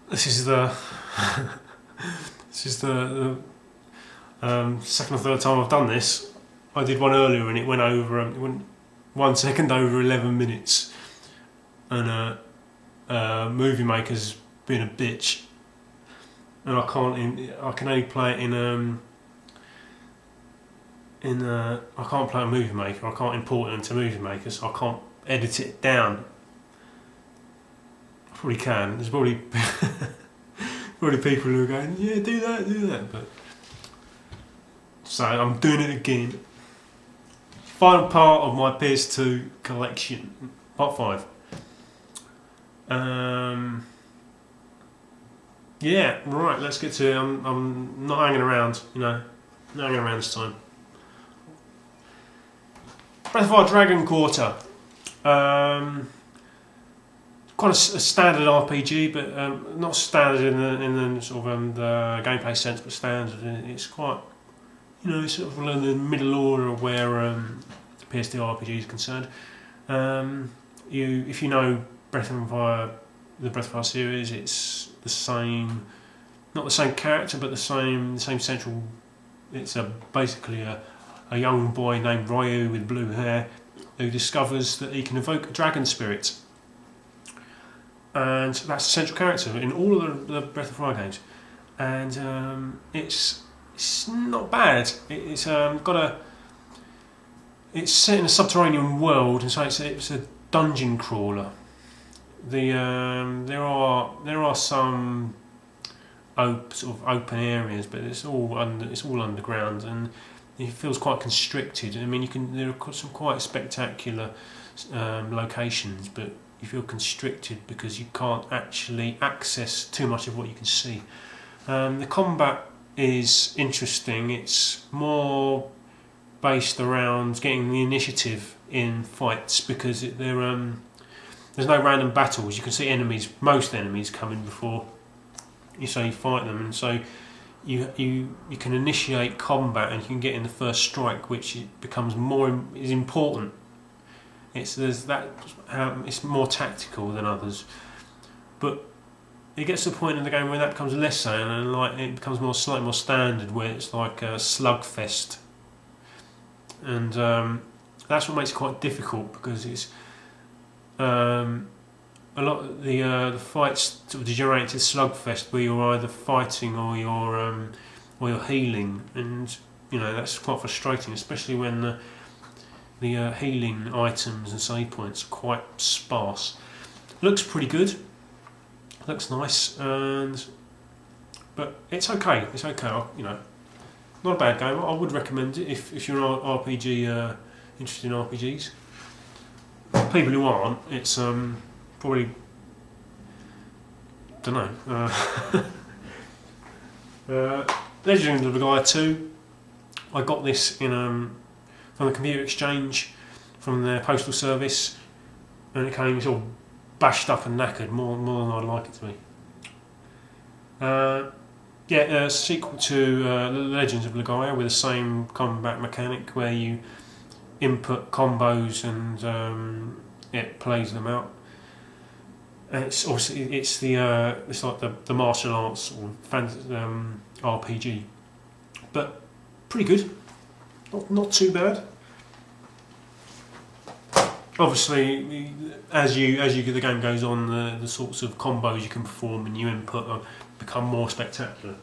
This is the this is the second or third time I've done this. I did one earlier and it went over. It went 1 second over 11 minutes, and Movie Maker's been a bitch, and I can only play it I can't play a Movie Maker. I can't import it into Movie Maker, so I can't edit it down. I probably can. There's probably probably people who are going, yeah, do that. But so I'm doing it again. Final part of my PS2 collection, part 5. Yeah, right. Let's get to it. I'm not hanging around. Not hanging around this time. Breath of Fire Dragon Quarter. Quite a standard RPG, but not standard in the sort of the gameplay sense, but standard. It's quite, it's sort of in the middle order of where PS2 RPG is concerned. If you know Breath of Fire, the Breath of Fire series, it's the same, not the same character, but the same central. It's basically a young boy named Ryu with blue hair who discovers that he can evoke a dragon spirit, and that's the central character in all of the Breath of Fire games. And it's not bad. It's set in a subterranean world, and so it's a dungeon crawler. There are some sort of open areas, but it's all underground, and it feels quite constricted. I mean, there are some quite spectacular locations, but you feel constricted because you can't actually access too much of what you can see. The combat is interesting. It's more based around getting the initiative in fights, because there's no random battles. You can see most enemies coming before you fight them, and so you can initiate combat and you can get in the first strike, which becomes is important. It's more tactical than others, but it gets to the point in the game where that becomes less so, and it becomes slightly more standard, where it's like a slugfest, and that's what makes it quite difficult, because it's a lot of the fights sort of degenerate into slugfest, where you're either fighting or you're healing, and that's quite frustrating, especially when the healing items and save points are quite sparse. Looks pretty good. Looks nice, but it's okay. It's okay. Not a bad game. I would recommend it if you're an RPG interested in RPGs. People who aren't, it's probably, don't know. Legend of Legaia 2. I got this from the computer exchange from their postal service, and it came all bashed up and knackered, more than I'd like it to be. A sequel to Legends of Legaia with the same combat mechanic, where you input combos and it plays them out. And it's like the martial arts or fantasy RPG, but pretty good. Not too bad. Obviously, as the game goes on, the sorts of combos you can perform and you input become more spectacular.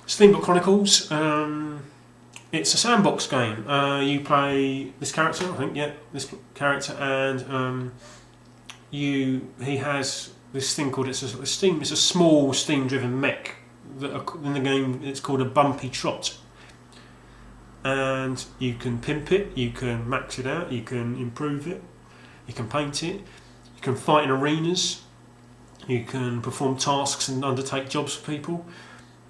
Steamboat Chronicles. It's a sandbox game. You play this character, I think. Yeah, this character, and he has this thing called it's a small steam-driven mech that in the game it's called a bumpy trot. And you can pimp it, you can max it out, you can improve it, you can paint it, you can fight in arenas, you can perform tasks and undertake jobs for people,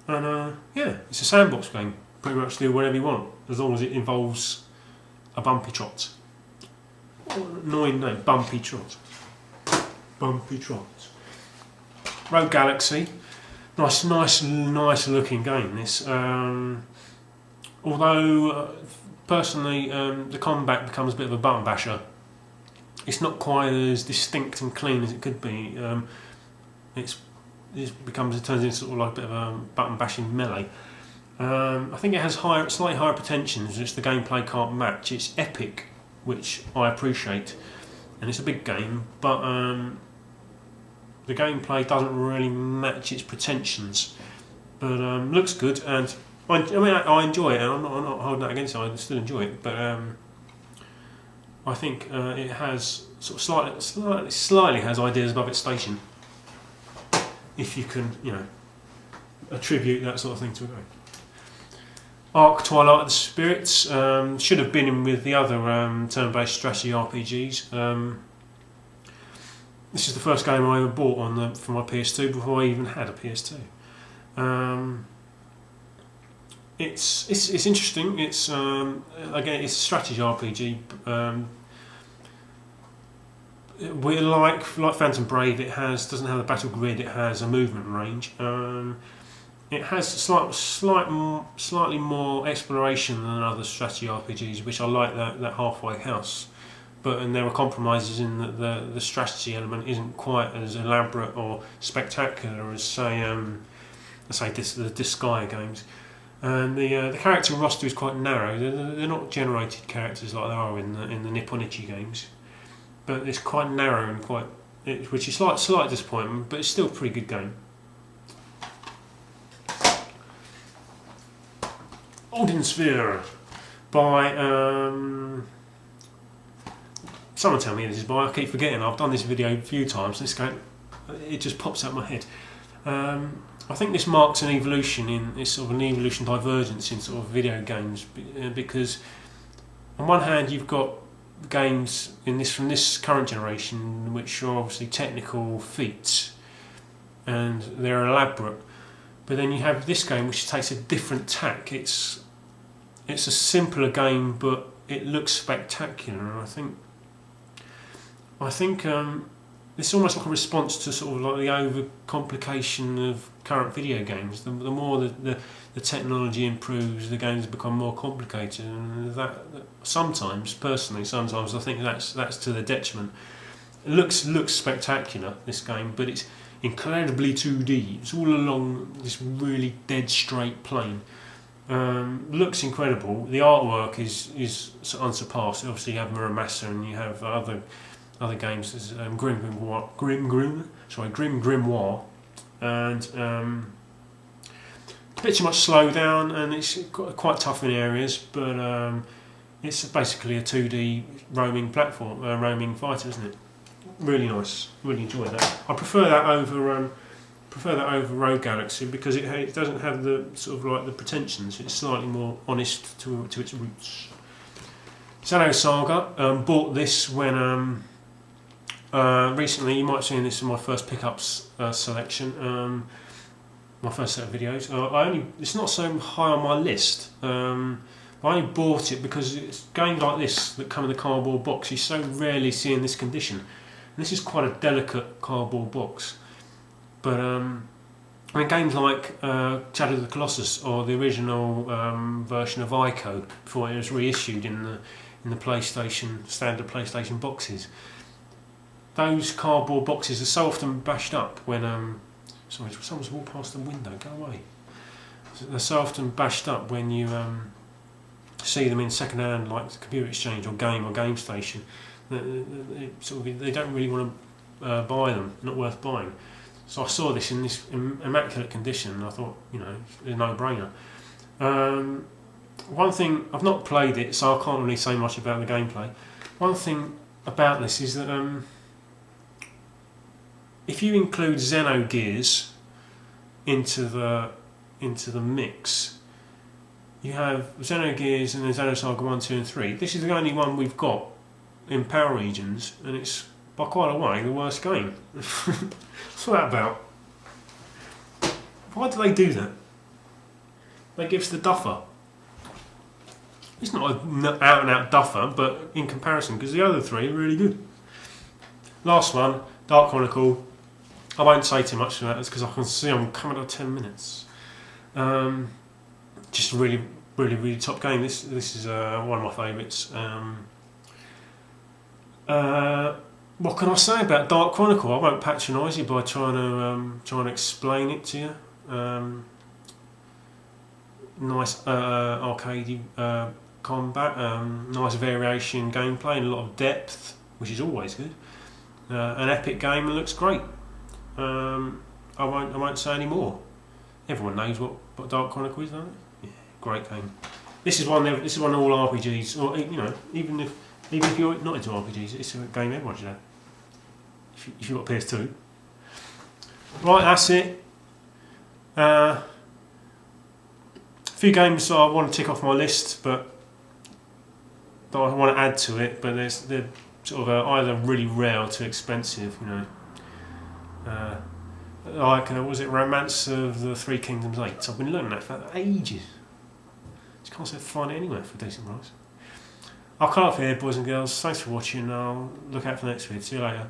and it's a sandbox game. Pretty much do whatever you want, as long as it involves a bumpy trot. What an annoying name, Bumpy Trot. Bumpy Trot. Rogue Galaxy, nice looking game. This. Although, personally, the combat becomes a bit of a button basher. It's not quite as distinct and clean as it could be. it turns into sort of like a bit of a button bashing melee. I think it has slightly higher pretensions, which the gameplay can't match. It's epic, which I appreciate, and it's a big game, but the gameplay doesn't really match its pretensions. But looks good, and I enjoy it, and I'm not holding that against it. I still enjoy it, but I think it has sort of slightly has ideas above its station. If you can, attribute that sort of thing to a game. Twilight Spirits should have been in with the other turn-based strategy RPGs. This is the first game I ever bought for my PS2 before I even had a PS2. It's interesting. It's again, it's a strategy RPG. We like Phantom Brave. It doesn't have a battle grid. It has a movement range. It has slightly more exploration than other strategy RPGs, which I like that halfway house. And there are compromises in that the strategy element isn't quite as elaborate or spectacular as the Disgaea games. And the character roster is quite narrow. They're not generated characters like they are in the Nipponichi games, but it's quite narrow and which is slight disappointment, but it's still a pretty good game. Alden Sphere by someone tell me this is by. I keep forgetting. I've done this video a few times. This game, it just pops out of my head. I think this marks an evolution divergence in sort of video games, because on one hand you've got games from this current generation which are obviously technical feats and they're elaborate, but then you have this game which takes a different tack. It's a simpler game, but it looks spectacular, and I think it's almost like a response to sort of like the overcomplication of current video games. The more the technology improves, the games become more complicated, and that sometimes I think that's to the detriment. It looks spectacular, this game, but it's incredibly 2D. It's all along this really dead straight plane. Looks incredible. The artwork is unsurpassed. Obviously, you have Muramasa and you have other games. There's Grim Grimoire, and it's a bit too much slow down, and it's quite tough in areas. But it's basically a 2D roaming fighter, isn't it? Really nice. Really enjoy that. I prefer that over Rogue Galaxy because it doesn't have the sort of like the pretensions. It's slightly more honest to its roots. Saga. Bought this when recently. You might have seen this in my first pickups selection. My first set of videos. It's not so high on my list. I only bought it because it's games like this that come in the cardboard box. You so rarely see in this condition. And this is quite a delicate cardboard box. But games like Shadow of the Colossus or the original version of Ico before it was reissued in the standard PlayStation boxes. Those cardboard boxes are so often bashed up when sorry, someone's walked past the window. Go away. They're so often bashed up when you see them in second hand, like the Computer Exchange or Game Station. They don't really want to buy them. Not worth buying. So I saw this in this immaculate condition, and I thought, it's a no-brainer. One thing, I've not played it, so I can't really say much about the gameplay. One thing about this is that if you include Xenogears into the mix, you have Xenogears and then Xenosaga 1, 2 and 3. This is the only one we've got in Power Regions, and it's by quite a way the worst game. What's that about? Why do they do that? They give us the duffer. It's not an out and out duffer, but in comparison, because the other three are really good. Last one, Dark Chronicle. I won't say too much about this because I can see I'm coming to 10 minutes. Just a really, really, really top game. This is one of my favourites. What can I say about Dark Chronicle? I won't patronise you by trying to explain it to you. Nice arcadey combat, nice variation gameplay, and a lot of depth, which is always good. An epic game and looks great. I won't say any more. Everyone knows what Dark Chronicle is, don't they? Yeah, great game. This is one all RPGs, or even if you're not into RPGs, it's a game everyone should have. If you've got PS2. Right, that's it. A few games I want to tick off my list, but that I want to add to it, but they're sort of either really rare or too expensive, like, was it Romance of the Three Kingdoms 8? I've been looking at that for ages. Just can't seem to find it anywhere for a decent price. I'll cut off here, boys and girls. Thanks for watching. I'll look out for the next video. See you later.